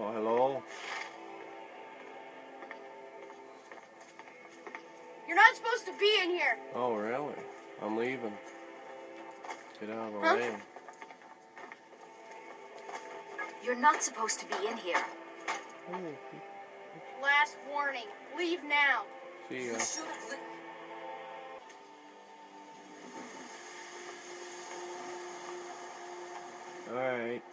Oh, hello. You're not supposed to be in here. Oh, really? I'm leaving. Get out of the way. You're not supposed to be in here. Last warning. Leave now. See ya. Alright.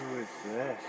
Who is this?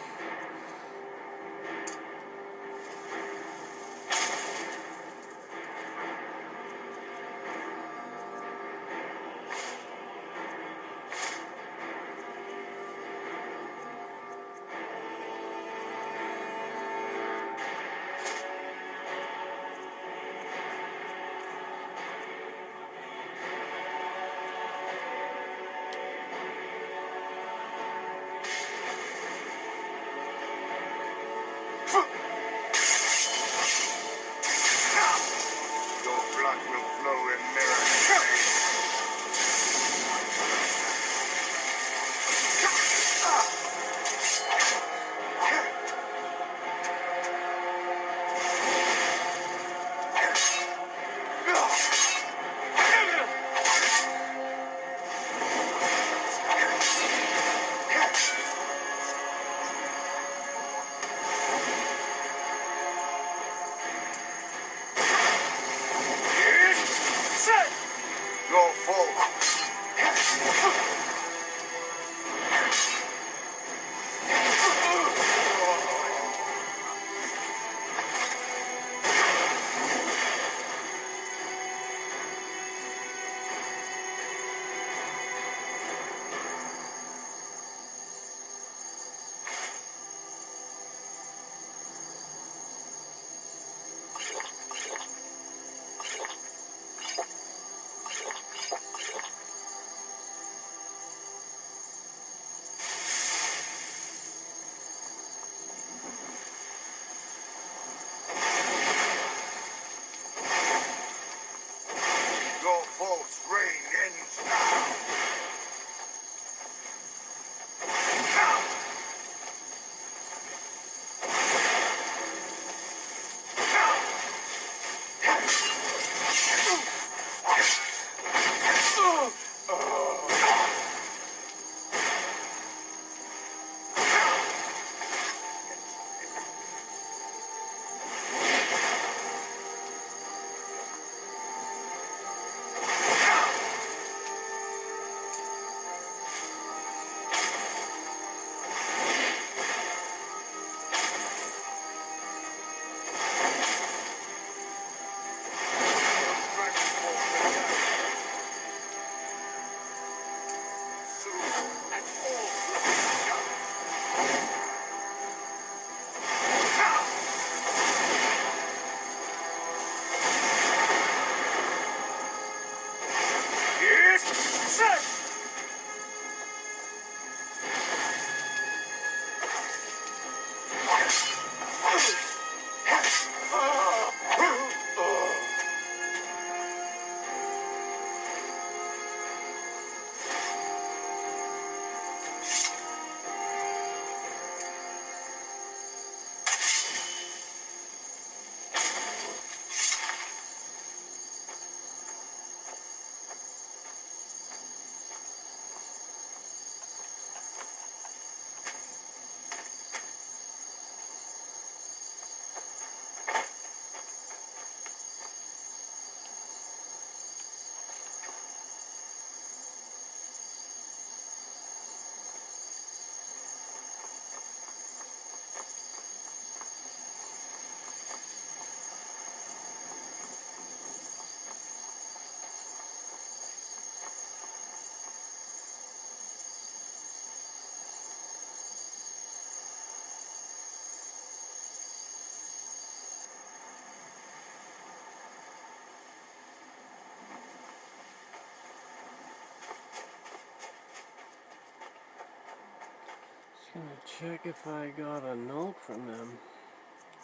Gonna check if I got a note from them.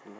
No.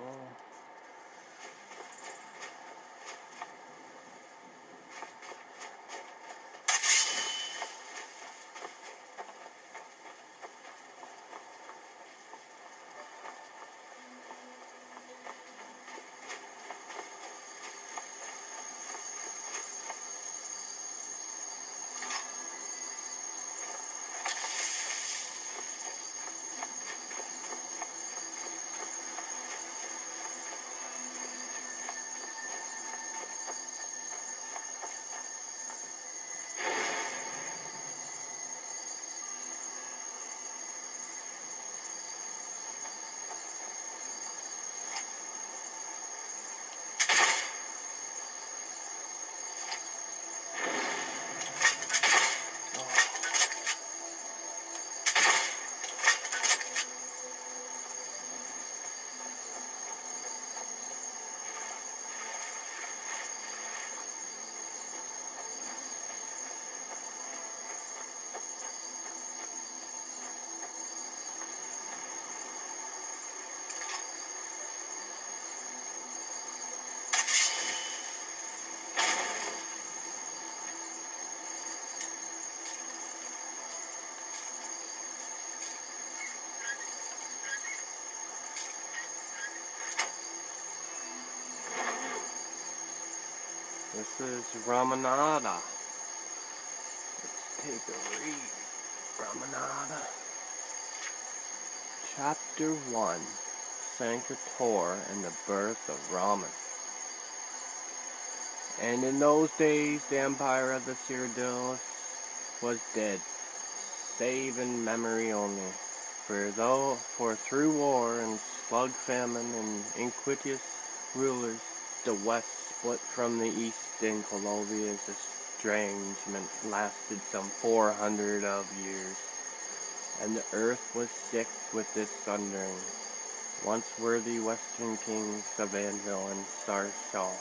This is REMANADA. Let's take a read. REMANADA. Chapter 1. Sankarator and the birth of Reman. And in those days the empire of the Cyrodiils was dead, save in memory only. For through war and slug famine and iniquitous rulers, the west split from the east, and Colovia's estrangement lasted some 400 of years. And the earth was sick with this sundering. Once worthy western kings of Anvil and Sarshal,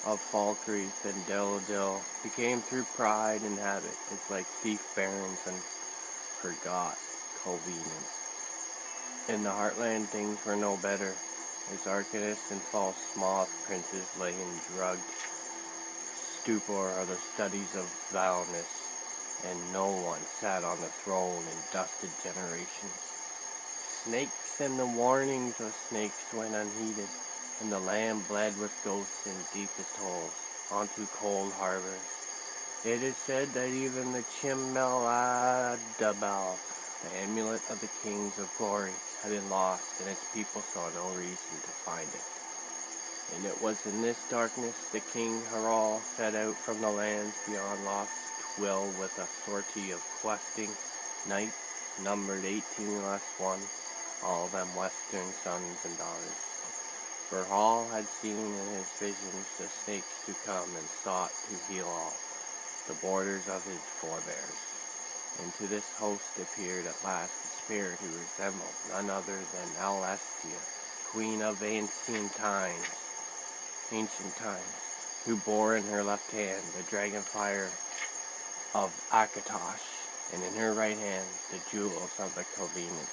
of Falkreath and Dildil, became through pride and habit as like thief barons and forgot convenient. In the heartland things were no better, as Arcadius and false moth princes lay in drugged stupor of the studies of vileness, and no one sat on the throne in dusted generations. Snakes and the warnings of snakes went unheeded, and the land bled with ghosts in deepest holes, onto cold harbors. It is said that even the Chimeladabal, the amulet of the kings of glory, had been lost, and its people saw no reason to find it. And it was in this darkness the King Haral set out from the lands beyond Lost Twill with a sortie of questing knights, numbered 18 less 1, all of them western sons and daughters. For Hall had seen in his visions the snakes to come, and sought to heal all the borders of his forebears. And to this host appeared at last a spirit who resembled none other than Alestia, queen of ancient times, who bore in her left hand the dragon fire of Akatosh, and in her right hand the jewels of the Covenant,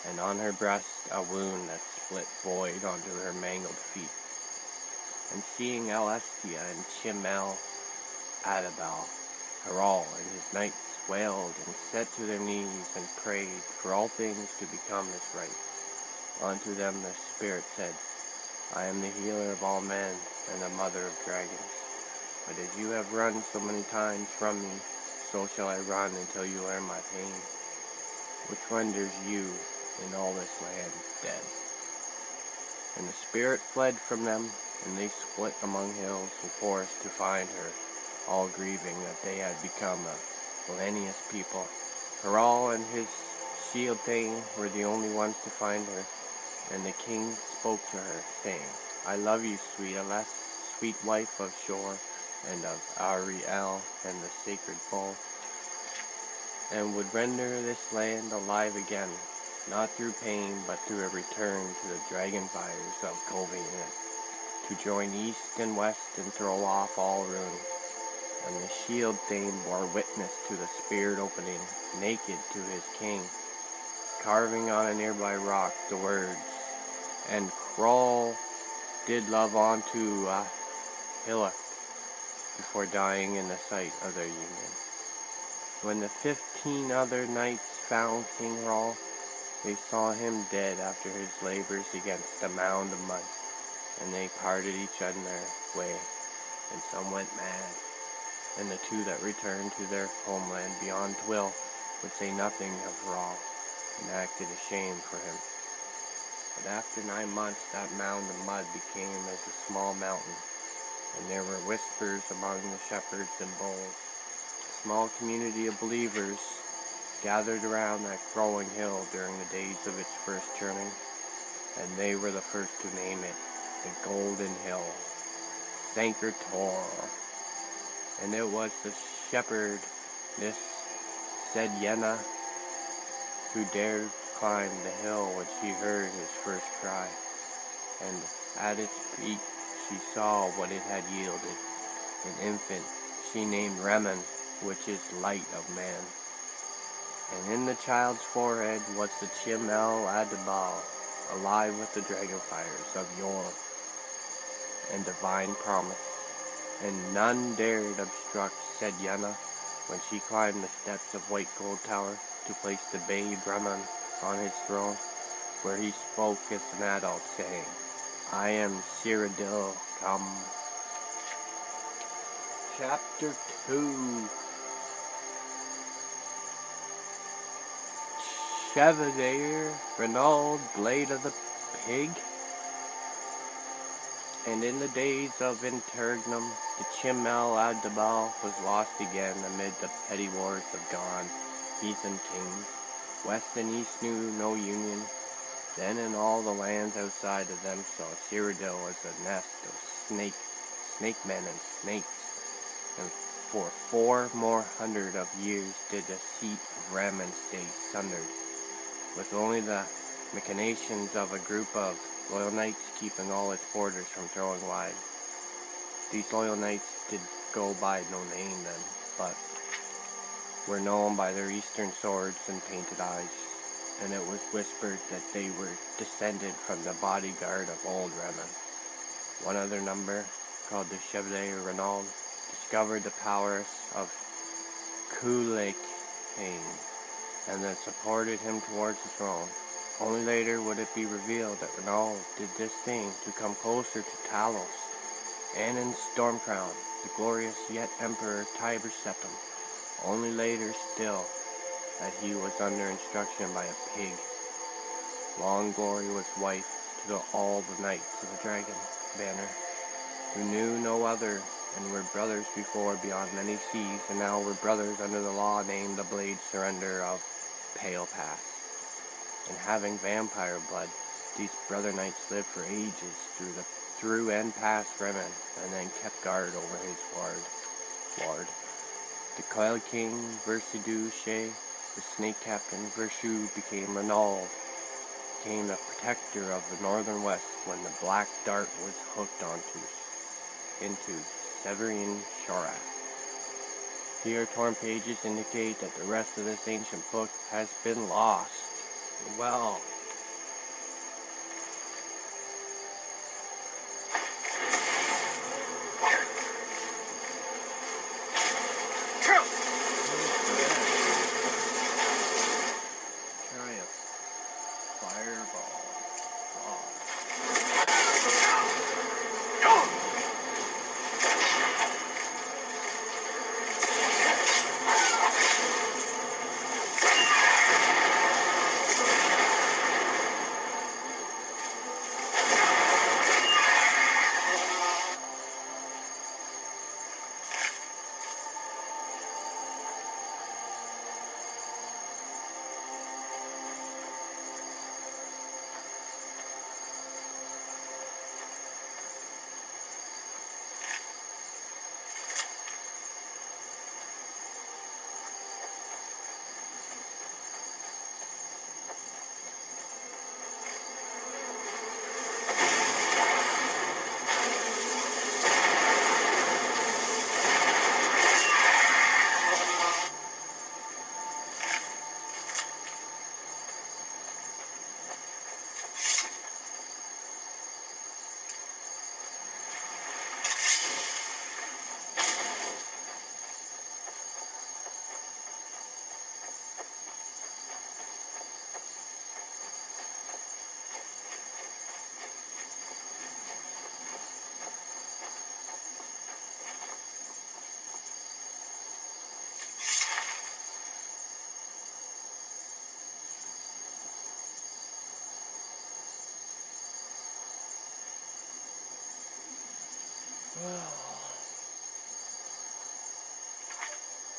and on her breast a wound that split void onto her mangled feet. And seeing Alestia and Chimel Adabal, Haral and his knights wailed and set to their knees and prayed for all things to become as right. Unto them the spirit said, I am the healer of all men and the mother of dragons. But as you have run so many times from me, so shall I run until you learn my pain, which renders you in all this land dead. And the spirit fled from them, and they split among hills and forests to find her, all grieving that they had become a villainous people. Haral and his shield thane were the only ones to find her, and the king spoke to her, saying, I love you, sweet wife of Shore, and of Ariel and the sacred bull, and would render this land alive again, not through pain, but through a return to the dragon fires of Covenant, to join east and west and throw off all ruin. And the shield thane bore witness to the spirit opening, naked to his king, carving on a nearby rock the words, "And crawl did love on to a hillock," before dying in the sight of their union. When the 15 other knights found King Hroll, they saw him dead after his labors against a mound of mud, and they parted each on their way, and some went mad, and the two that returned to their homeland beyond Twill would say nothing of Hroll, and acted ashamed for him. But after 9 months that mound of mud became as a small mountain, and there were whispers among the shepherds and bulls. A small community of believers gathered around that growing hill during the days of its first turning, and they were the first to name it the Golden Hill, Sancre Tor. And it was the shepherdess Sedyenna who dared climb the hill when she heard his first cry, and at its peak she saw what it had yielded, an infant she named Reman, which is light of man. And in the child's forehead was the Chimel Adabal, alive with the dragon fires of yore and divine promise. And none dared obstruct Sedyenna when she climbed the steps of White Gold Tower to place the babe Reman on his throne, where he spoke as an adult, saying, "I am Cyrodiil come." Chapter 2. Chevron, Renaud, Blade of the Pig. And in the days of Interregnum, the Chimel Adabal was lost again amid the petty wars of gone heathen kings. West and east knew no union. Then in all the lands outside of them saw Cyrodiil as a nest of snake men and snakes. And for 400 more of years did the seat of Reman stay sundered, with only the machinations of a group of loyal knights keeping all its borders from throwing wide. These loyal knights did go by no name then, but were known by their eastern swords and painted eyes, and it was whispered that they were descended from the bodyguard of old Reman. One other number, called the Chevron Renaud, discovered the prowess of Cuchulainn, and then supported him towards the throne. Only later would it be revealed that Renaud did this thing to come closer to Talos, and in Stormcrown, the glorious yet Emperor Tiber Septim. Only later still that he was under instruction by a pig. Long Glory was wife to all the knights of the dragon banner, who knew no other and were brothers before beyond many seas, and now were brothers under the law named the Blade Surrender of Pale Pass. And having vampire blood, these brother knights lived for ages through and past Reman, and then kept guard over his ward. The Coil King Versidou Shea, the Snake Captain Vershu, became Renaud, became the protector of the northern west when the black dart was hooked into Severin Shorak. Here torn pages indicate that the rest of this ancient book has been lost. Well, try a fireball.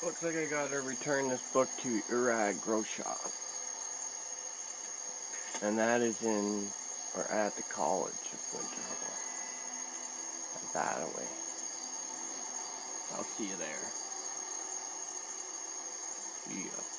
Looks like I gotta return this book to Irag Grow Shop. And that is in, or at the College of Winter Hall. That away. I'll see you there. See ya.